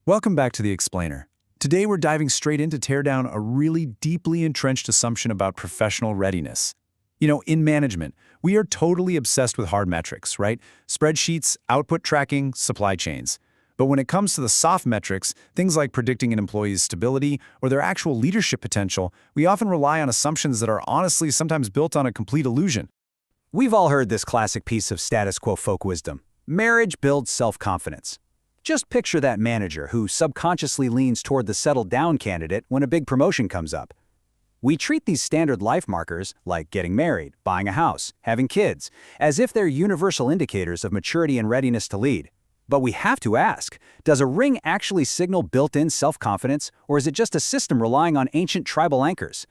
Welcome back to The Explainer. Today we're diving straight in to tear down a really deeply entrenched assumption about professional readiness. In management, we are totally obsessed with hard metrics, right? Spreadsheets, output tracking, supply chains. But when it comes to the soft metrics, things like predicting an employee's stability or their actual leadership potential, we often rely on assumptions that are honestly sometimes built on a complete illusion. We've all heard this classic piece of status quo folk wisdom. Marriage builds self-confidence. Just picture that manager who subconsciously leans toward the settled-down candidate when a big promotion comes up. We treat these standard life markers, like getting married, buying a house, having kids, as if they're universal indicators of maturity and readiness to lead. But we have to ask, does a ring actually signal built-in self-confidence, or is it just a system relying on ancient tribal anchors?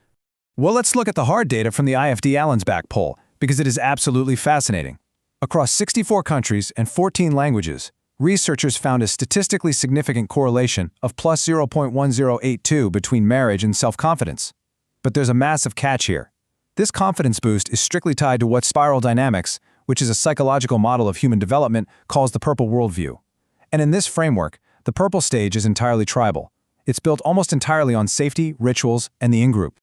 Well, let's look at the hard data from the IFD Allensbach poll, because it is absolutely fascinating. Across 64 countries and 14 languages, researchers found a statistically significant correlation of plus 0.1082 between marriage and self-confidence. But there's a massive catch here. This confidence boost is strictly tied to what spiral dynamics, which is a psychological model of human development, calls the purple worldview. And in this framework, the purple stage is entirely tribal. It's built almost entirely on safety, rituals, and the in-group.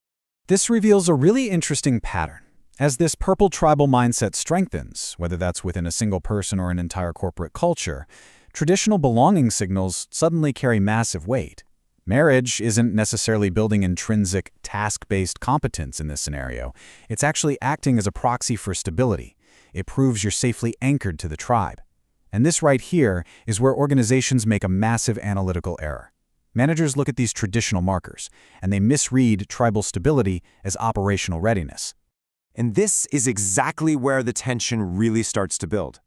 This reveals a really interesting pattern. As this purple tribal mindset strengthens, whether that's within a single person or an entire corporate culture, traditional belonging signals suddenly carry massive weight. Marriage isn't necessarily building intrinsic, task-based competence in this scenario. It's actually acting as a proxy for stability. It proves you're safely anchored to the tribe. And this right here is where organizations make a massive analytical error. Managers look at these traditional markers, and they misread tribal stability as operational readiness. And this is exactly where the tension really starts to build.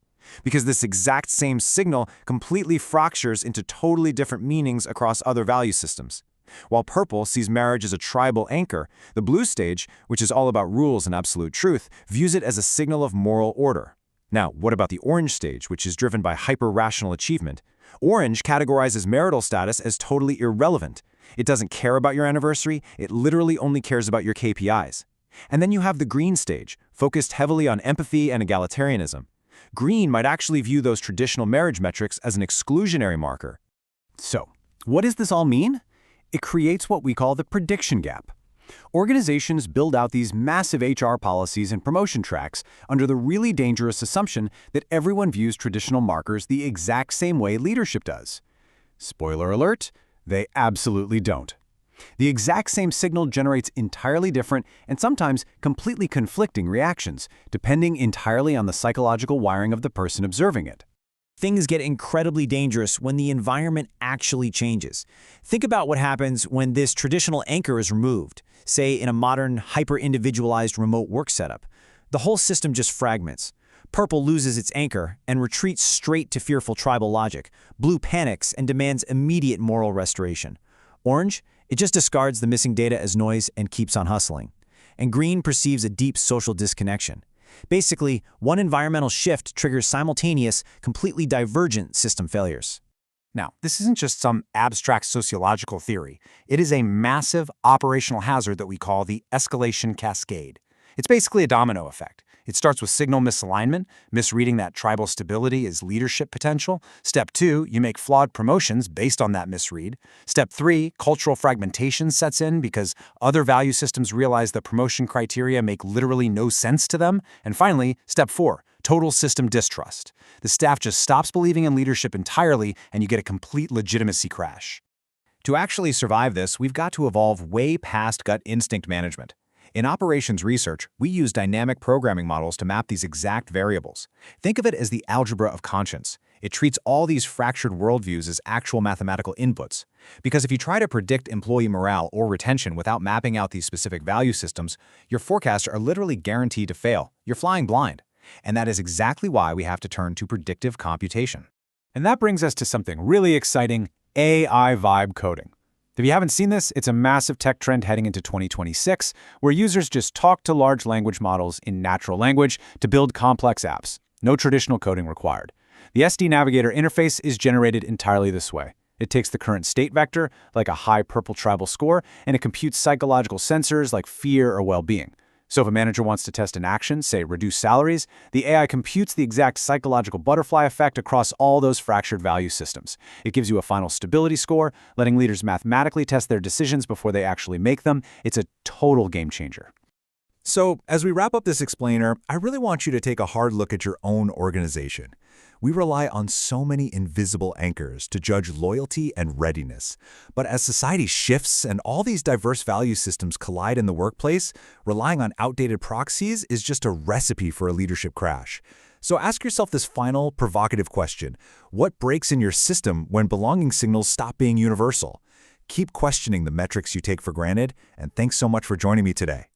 Because this exact same signal completely fractures into totally different meanings across other value systems. While purple sees marriage as a tribal anchor, the blue stage, which is all about rules and absolute truth, views it as a signal of moral order. Now, what about the orange stage, which is driven by hyper-rational achievement? Orange categorizes marital status as totally irrelevant. It doesn't care about your anniversary, it literally only cares about your KPIs. And then you have the green stage, focused heavily on empathy and egalitarianism. Green might actually view those traditional marriage metrics as an exclusionary marker. So, what does this all mean? It creates what we call the prediction gap. Organizations build out these massive HR policies and promotion tracks under the really dangerous assumption that everyone views traditional markers the exact same way leadership does. Spoiler alert, they absolutely don't. The exact same signal generates entirely different and sometimes completely conflicting reactions, depending entirely on the psychological wiring of the person observing it. Things get incredibly dangerous when the environment actually changes. Think about what happens when this traditional anchor is removed, say in a modern, hyper-individualized remote work setup. The whole system just fragments. Purple loses its anchor and retreats straight to fearful tribal logic. Blue panics and demands immediate moral restoration. Orange, it just discards the missing data as noise and keeps on hustling. And green perceives a deep social disconnection. Basically, one environmental shift triggers simultaneous, completely divergent system failures. Now, this isn't just some abstract sociological theory. It is a massive operational hazard that we call the escalation cascade. It's basically a domino effect. It starts with signal misalignment, misreading that tribal stability is leadership potential. Step 2, you make flawed promotions based on that misread. Step 3, cultural fragmentation sets in because other value systems realize that promotion criteria make literally no sense to them. And finally, Step 4, total system distrust. The staff just stops believing in leadership entirely, and you get a complete legitimacy crash. To actually survive this, we've got to evolve way past gut instinct management. In operations research, we use dynamic programming models to map these exact variables. Think of it as the algebra of conscience. It treats all these fractured worldviews as actual mathematical inputs. Because if you try to predict employee morale or retention without mapping out these specific value systems, your forecasts are literally guaranteed to fail. You're flying blind. And that is exactly why we have to turn to predictive computation. And that brings us to something really exciting, AI vibe coding. If you haven't seen this, it's a massive tech trend heading into 2026, where users just talk to large language models in natural language to build complex apps. No traditional coding required. The SD Navigator interface is generated entirely this way. It takes the current state vector, like a high purple tribal score, and it computes psychological sensors like fear or well-being. So if a manager wants to test an action, say reduce salaries, the AI computes the exact psychological butterfly effect across all those fractured value systems. It gives you a final stability score, letting leaders mathematically test their decisions before they actually make them. It's a total game changer. So, as we wrap up this explainer, I really want you to take a hard look at your own organization. We rely on so many invisible anchors to judge loyalty and readiness. But as society shifts and all these diverse value systems collide in the workplace, relying on outdated proxies is just a recipe for a leadership crash. So ask yourself this final, provocative question. What breaks in your system when belonging signals stop being universal? Keep questioning the metrics you take for granted, and thanks so much for joining me today.